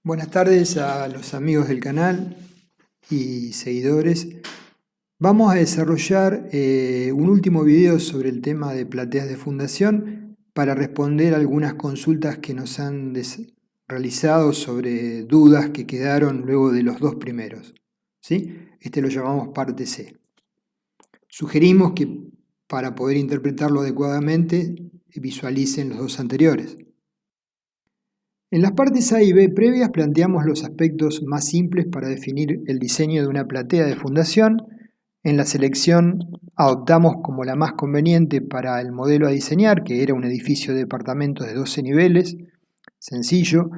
Buenas tardes a los amigos del canal y seguidores. Vamos a desarrollar un último video sobre el tema de plateas de fundación para responder algunas consultas que nos han realizado sobre dudas que quedaron luego de los dos primeros, ¿sí? Este lo llamamos parte C. Sugerimos que para poder interpretarlo adecuadamente visualicen los dos anteriores. En las partes A y B previas planteamos los aspectos más simples para definir el diseño de una platea de fundación. En la selección adoptamos como la más conveniente para el modelo a diseñar, que era un edificio de departamentos de 12 niveles, sencillo,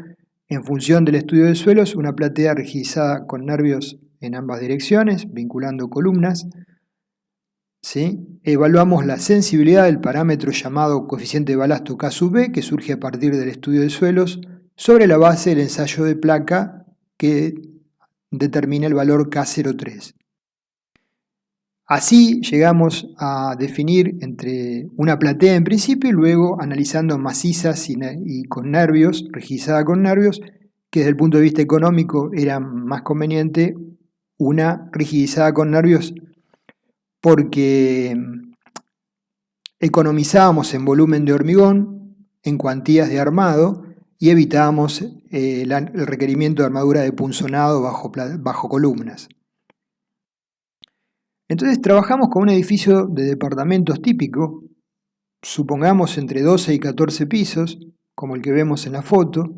en función del estudio de suelos, una platea rigidizada con nervios en ambas direcciones, vinculando columnas. ¿Sí? Evaluamos la sensibilidad del parámetro llamado coeficiente de balasto K sub B, que surge a partir del estudio de suelos, sobre la base del ensayo de placa que determina el valor K03. Así llegamos a definir entre una platea en principio y luego analizando macizas y con nervios, rigidizada con nervios, que desde el punto de vista económico era más conveniente una rigidizada con nervios porque economizábamos en volumen de hormigón, en cuantías de armado y evitábamos el requerimiento de armadura de punzonado bajo columnas. Entonces trabajamos con un edificio de departamentos típico, supongamos entre 12 y 14 pisos, como el que vemos en la foto,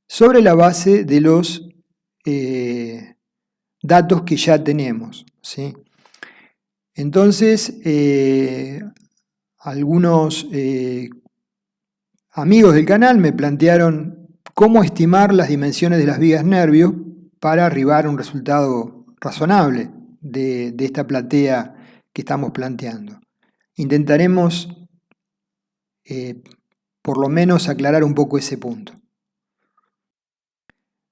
sobre la base de los datos que ya tenemos, ¿sí? Entonces, algunos amigos del canal me plantearon cómo estimar las dimensiones de las vigas nervio para arribar a un resultado razonable de esta platea que estamos planteando. Intentaremos por lo menos aclarar un poco ese punto.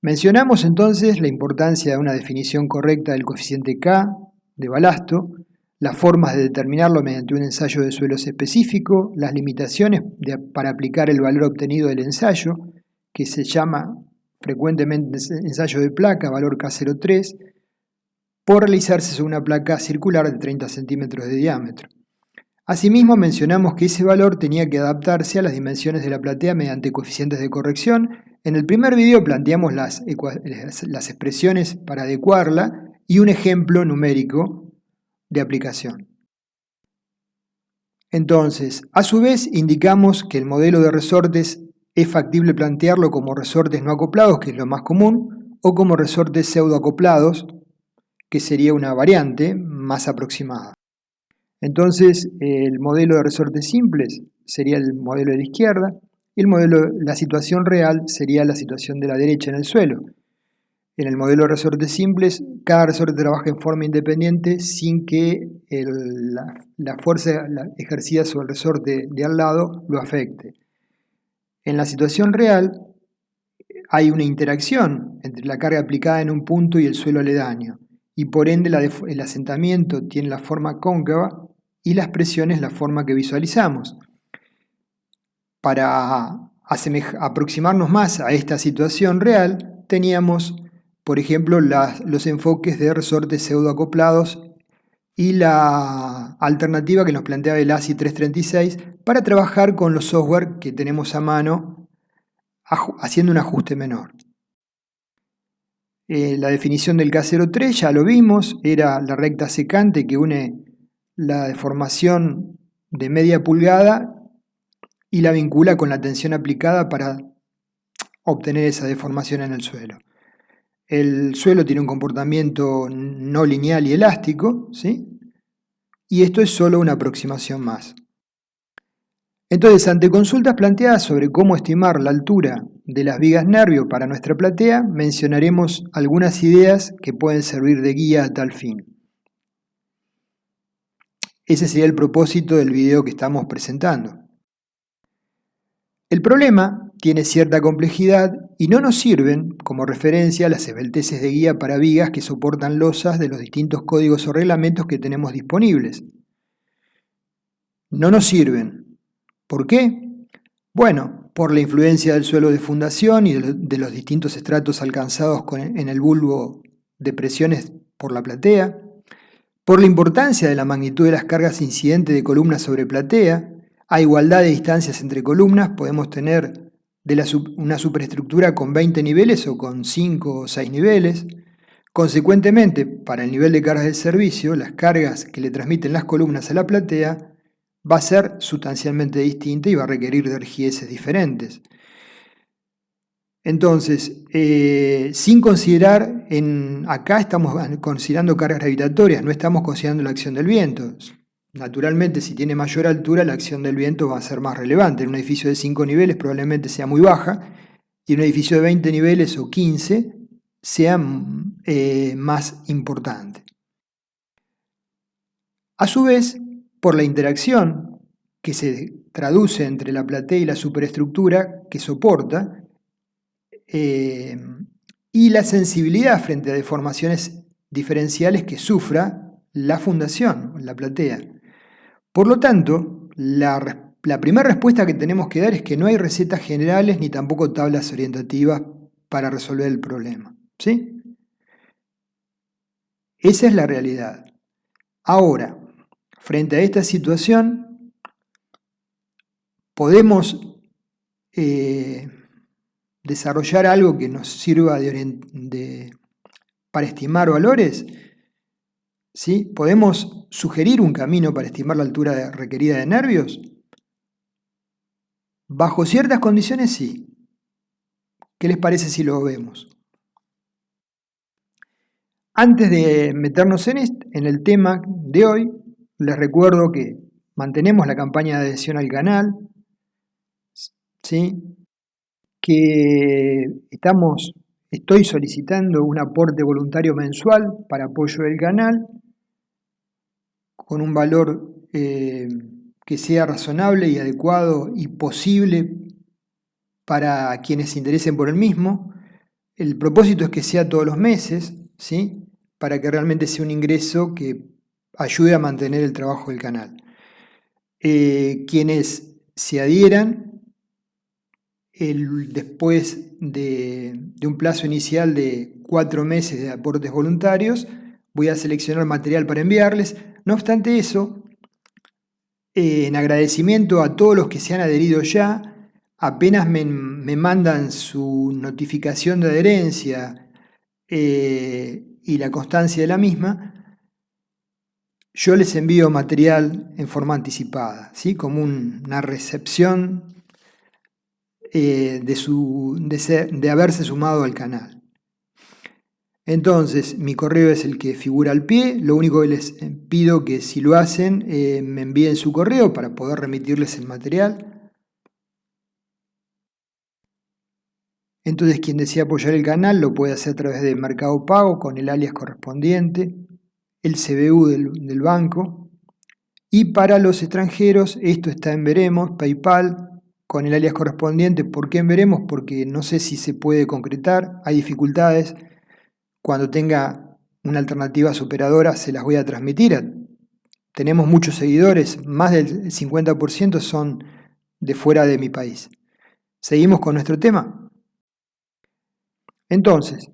Mencionamos entonces la importancia de una definición correcta del coeficiente K de balasto, las formas de determinarlo mediante un ensayo de suelos específico, las limitaciones para aplicar el valor obtenido del ensayo, que se llama frecuentemente ensayo de placa, valor K03, por realizarse sobre una placa circular de 30 centímetros de diámetro. Asimismo, mencionamos que ese valor tenía que adaptarse a las dimensiones de la platea mediante coeficientes de corrección. En el primer video planteamos las expresiones para adecuarla y un ejemplo numérico de aplicación. Entonces, a su vez, indicamos que el modelo de resortes es factible plantearlo como resortes no acoplados, que es lo más común, o como resortes pseudoacoplados, que sería una variante más aproximada. Entonces, el modelo de resortes simples sería el modelo de la izquierda, y la situación real sería la situación de la derecha en el suelo. En el modelo de resortes simples, cada resorte trabaja en forma independiente sin que la fuerza ejercida sobre el resorte de al lado lo afecte. En la situación real, hay una interacción entre la carga aplicada en un punto y el suelo aledaño, y por ende el asentamiento tiene la forma cóncava y las presiones la forma que visualizamos. Para aproximarnos más a esta situación real, teníamos, por ejemplo, los enfoques de resortes pseudoacoplados y la alternativa que nos planteaba el ASI 336 para trabajar con los software que tenemos a mano haciendo un ajuste menor. La definición del K03 ya lo vimos, era la recta secante que une la deformación de media pulgada y la vincula con la tensión aplicada para obtener esa deformación en el suelo. El suelo tiene un comportamiento no lineal y elástico, ¿sí? Y esto es solo una aproximación más. Entonces, ante consultas planteadas sobre cómo estimar la altura de las vigas nervio para nuestra platea, mencionaremos algunas ideas que pueden servir de guía a tal fin. Ese sería el propósito del video que estamos presentando. El problema tiene cierta complejidad y no nos sirven como referencia las esbelteces de guía para vigas que soportan losas de los distintos códigos o reglamentos que tenemos disponibles. No nos sirven. ¿Por qué? Bueno, por la influencia del suelo de fundación y de los distintos estratos alcanzados en el bulbo de presiones por la platea, por la importancia de la magnitud de las cargas incidentes de columnas sobre platea. A igualdad de distancias entre columnas podemos tener una superestructura con 20 niveles o con 5 o 6 niveles. Consecuentemente, para el nivel de cargas de servicio, las cargas que le transmiten las columnas a la platea va a ser sustancialmente distinta y va a requerir de rigideces diferentes. Entonces, sin considerar, acá estamos considerando cargas gravitatorias, no estamos considerando la acción del viento. Naturalmente, si tiene mayor altura, la acción del viento va a ser más relevante. En un edificio de 5 niveles probablemente sea muy baja, y en un edificio de 20 niveles o 15 sea más importante. A su vez, por la interacción que se traduce entre la platea y la superestructura que soporta, y la sensibilidad frente a deformaciones diferenciales que sufra la fundación, la platea. Por lo tanto, la primera respuesta que tenemos que dar es que no hay recetas generales ni tampoco tablas orientativas para resolver el problema. ¿Sí? Esa es la realidad. Ahora, frente a esta situación, podemos desarrollar algo que nos sirva para estimar valores. ¿Sí? ¿Podemos sugerir un camino para estimar la altura requerida de nervios? Bajo ciertas condiciones, sí. ¿Qué les parece si lo vemos? Antes de meternos en el tema de hoy, les recuerdo que mantenemos la campaña de adhesión al canal, ¿sí? Que estoy solicitando un aporte voluntario mensual para apoyo del canal con un valor que sea razonable y adecuado y posible para quienes se interesen por el mismo. El propósito es que sea todos los meses, ¿sí? Para que realmente sea un ingreso que ayude a mantener el trabajo del canal. Quienes se adhieran, después de un plazo inicial de 4 meses de aportes voluntarios, voy a seleccionar material para enviarles. No obstante eso, en agradecimiento a todos los que se han adherido ya, apenas me mandan su notificación de adherencia y la constancia de la misma, yo les envío material en forma anticipada, ¿sí? Como una recepción de haberse sumado al canal. Entonces, mi correo es el que figura al pie. Lo único que les pido que si lo hacen, me envíen su correo para poder remitirles el material. Entonces, quien desea apoyar el canal lo puede hacer a través de Mercado Pago con el alias correspondiente, el CBU del banco. Y para los extranjeros, esto está en Veremos, PayPal, con el alias correspondiente. ¿Por qué en Veremos? Porque no sé si se puede concretar, hay dificultades. Cuando tenga una alternativa superadora se las voy a transmitir. Tenemos muchos seguidores, más del 50% son de fuera de mi país. ¿Seguimos con nuestro tema? Entonces,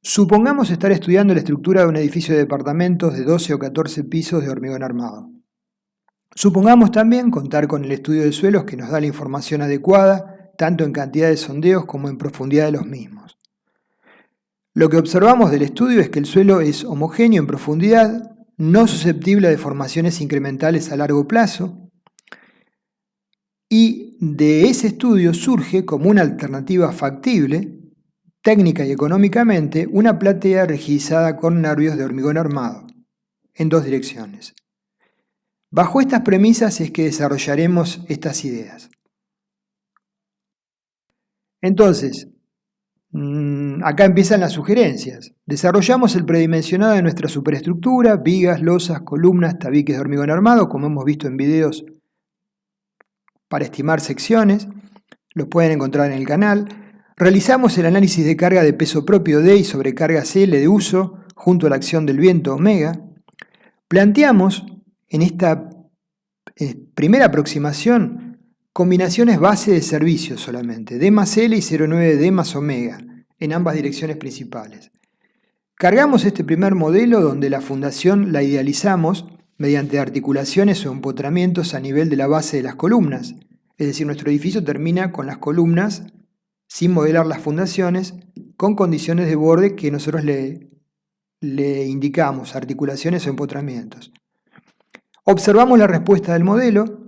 supongamos estar estudiando la estructura de un edificio de departamentos de 12 o 14 pisos de hormigón armado. Supongamos también contar con el estudio de suelos que nos da la información adecuada, tanto en cantidad de sondeos como en profundidad de los mismos. Lo que observamos del estudio es que el suelo es homogéneo en profundidad, no susceptible a deformaciones incrementales a largo plazo, y de ese estudio surge como una alternativa factible, técnica y económicamente, una platea rigidizada con nervios de hormigón armado, en 2 direcciones. Bajo estas premisas es que desarrollaremos estas ideas. Entonces, acá empiezan las sugerencias. Desarrollamos el predimensionado de nuestra superestructura, vigas, losas, columnas, tabiques de hormigón armado, como hemos visto en videos para estimar secciones, los pueden encontrar en el canal. Realizamos el análisis de carga de peso propio D y sobrecarga CL de uso, junto a la acción del viento omega. Planteamos en esta primera aproximación combinaciones base de servicios solamente, D más L y 0,9D más omega, en ambas direcciones principales. Cargamos este primer modelo donde la fundación la idealizamos mediante articulaciones o empotramientos a nivel de la base de las columnas. Es decir, nuestro edificio termina con las columnas sin modelar las fundaciones, con condiciones de borde que nosotros le indicamos, articulaciones o empotramientos. Observamos la respuesta del modelo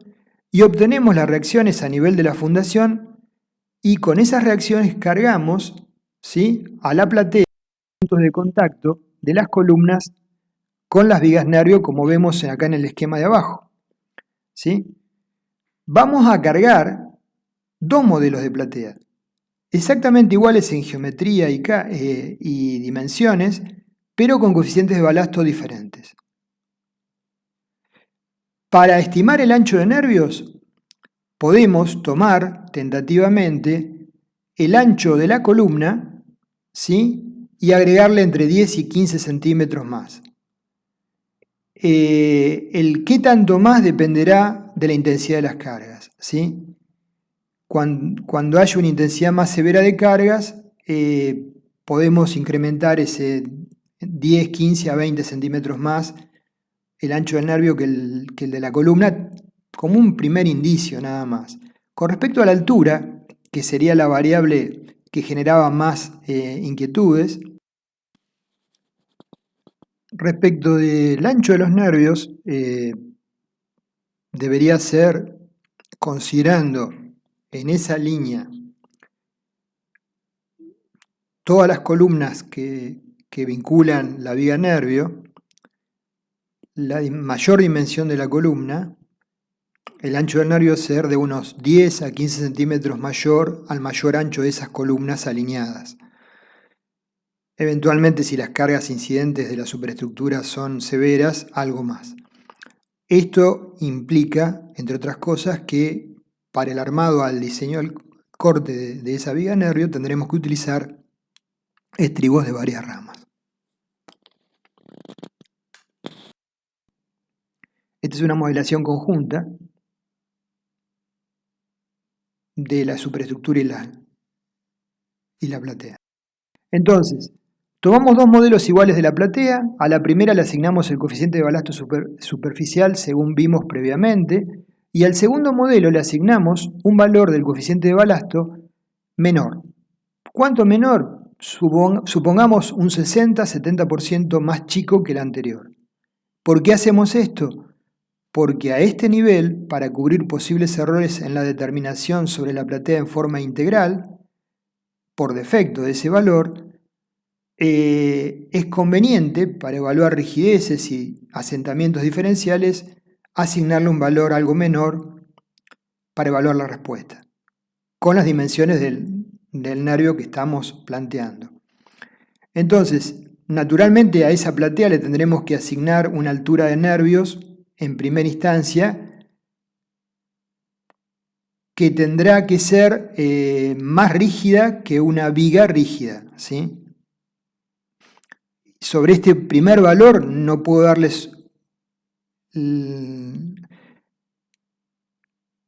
y obtenemos las reacciones a nivel de la fundación y con esas reacciones cargamos, ¿sí?, a la platea puntos de contacto de las columnas con las vigas nervio, como vemos acá en el esquema de abajo, ¿sí? Vamos a cargar dos modelos de platea, exactamente iguales en geometría y dimensiones, pero con coeficientes de balasto diferentes. Para estimar el ancho de nervios, podemos tomar tentativamente el ancho de la columna, ¿sí?, y agregarle entre 10 y 15 centímetros más. El qué tanto más dependerá de la intensidad de las cargas, ¿sí? Cuando haya una intensidad más severa de cargas, podemos incrementar ese 10, 15 a 20 centímetros más el ancho del nervio que el de la columna, como un primer indicio nada más. Con respecto a la altura, que sería la variable que generaba más inquietudes, respecto del ancho de los nervios, debería ser, considerando en esa línea todas las columnas que vinculan la viga nervio, la mayor dimensión de la columna, el ancho del nervio ser de unos 10 a 15 centímetros mayor al mayor ancho de esas columnas alineadas. Eventualmente, si las cargas incidentes de la superestructura son severas, algo más. Esto implica, entre otras cosas, que para el armado al diseño del corte de esa viga nervio tendremos que utilizar estribos de varias ramas. Esta es una modelación conjunta de la superestructura y la platea. Entonces, tomamos dos modelos iguales de la platea. A la primera le asignamos el coeficiente de balasto superficial según vimos previamente, y al segundo modelo le asignamos un valor del coeficiente de balasto menor. ¿Cuánto menor? Supongamos un 60-70% más chico que el anterior. ¿Por qué hacemos esto? Porque a este nivel, para cubrir posibles errores en la determinación sobre la platea en forma integral, por defecto de ese valor, es conveniente para evaluar rigideces y asentamientos diferenciales asignarle un valor algo menor para evaluar la respuesta, con las dimensiones del nervio que estamos planteando. Entonces, naturalmente a esa platea le tendremos que asignar una altura de nervios en primera instancia que tendrá que ser más rígida que una viga rígida, ¿sí? Sobre este primer valor no puedo darles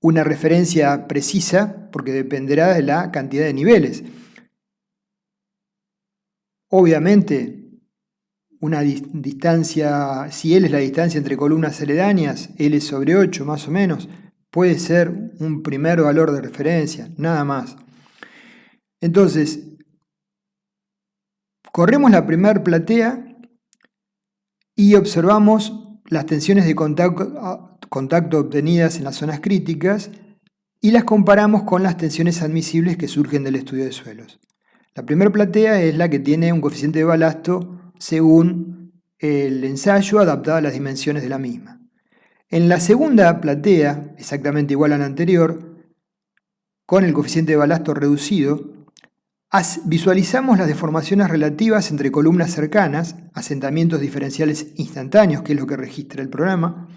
una referencia precisa porque dependerá de la cantidad de niveles. Obviamente, una distancia, si L es la distancia entre columnas aledañas, L sobre 8 más o menos, puede ser un primer valor de referencia, nada más. Entonces, corremos la primer platea y observamos las tensiones de contacto obtenidas en las zonas críticas y las comparamos con las tensiones admisibles que surgen del estudio de suelos. La primera platea es la que tiene un coeficiente de balasto según el ensayo adaptado a las dimensiones de la misma. En la segunda platea, exactamente igual a la anterior, con el coeficiente de balasto reducido, visualizamos las deformaciones relativas entre columnas cercanas, asentamientos diferenciales instantáneos, que es lo que registra el programa,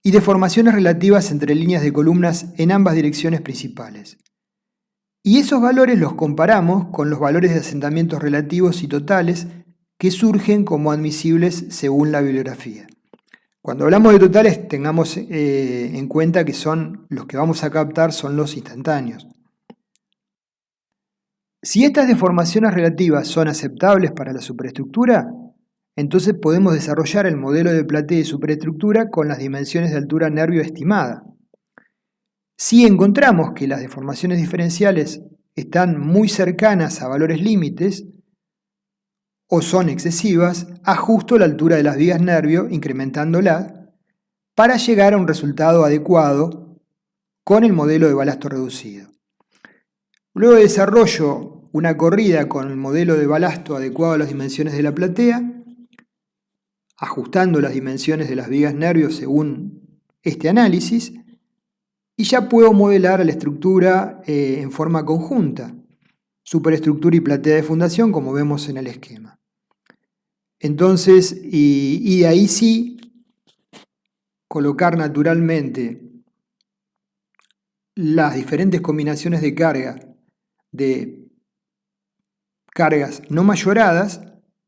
y deformaciones relativas entre líneas de columnas en ambas direcciones principales. Y esos valores los comparamos con los valores de asentamientos relativos y totales que surgen como admisibles según la bibliografía. Cuando hablamos de totales, tengamos en cuenta que son los que vamos a captar son los instantáneos. Si estas deformaciones relativas son aceptables para la superestructura, entonces podemos desarrollar el modelo de platea de superestructura con las dimensiones de altura nervio estimada. Si encontramos que las deformaciones diferenciales están muy cercanas a valores límites o son excesivas, ajusto la altura de las vigas nervio incrementándola para llegar a un resultado adecuado con el modelo de balasto reducido. Luego desarrollo una corrida con el modelo de balasto adecuado a las dimensiones de la platea, ajustando las dimensiones de las vigas nervio según este análisis, y ya puedo modelar a la estructura en forma conjunta, superestructura y platea de fundación, como vemos en el esquema. Entonces, y de ahí sí, colocar naturalmente las diferentes combinaciones de cargas no mayoradas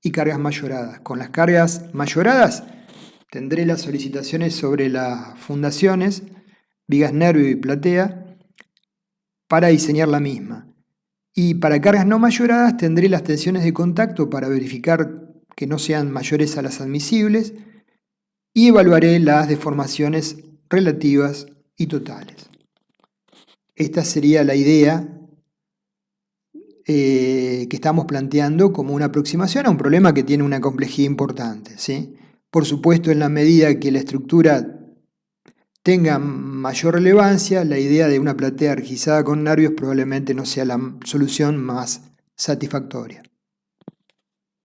y cargas mayoradas. Con las cargas mayoradas tendré las solicitaciones sobre las fundaciones, vigas nervio y platea, para diseñar la misma. Y para cargas no mayoradas tendré las tensiones de contacto para verificar que no sean mayores a las admisibles y evaluaré las deformaciones relativas y totales. Esta sería la idea que estamos planteando como una aproximación a un problema que tiene una complejidad importante, ¿sí? Por supuesto, en la medida que la estructura tenga mayor relevancia, la idea de una platea energizada con nervios probablemente no sea la solución más satisfactoria.